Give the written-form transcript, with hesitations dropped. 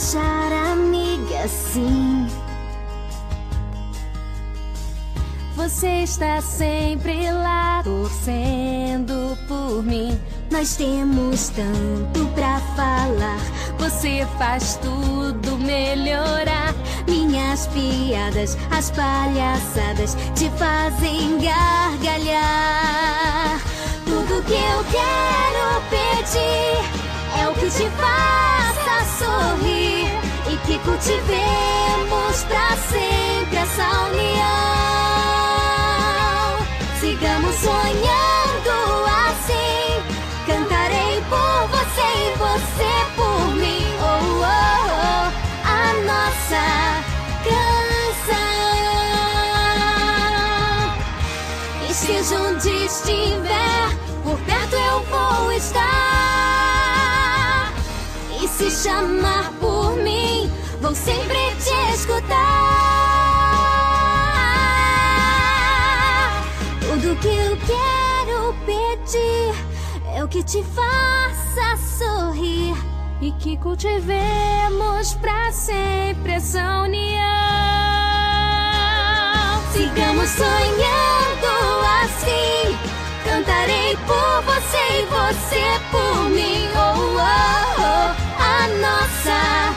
achar amiga sim. Você está sempre lá torcendo por mim. Nós temos tanto pra falar. Você faz tudo melhorar. Minhas piadas, as palhaçadas te fazem gargalhar. Tudo que eu quero pedir é o que te faça sorrir e que cultivemos pra sempre essa união. Sigamos sonhando assim. Cantarei por você e você por mim. Oh, oh, oh, a nossa canção. Esteja onde estiver, por perto eu vou estar. E se chamar por mim, vou sempre te escutar. Tudo que eu quero pedir é o que te faça sorrir e que cultivemos pra sempre essa união. Sigamos sonhando assim. Cantarei por você e você por mim. Oh, oh, oh, a nossa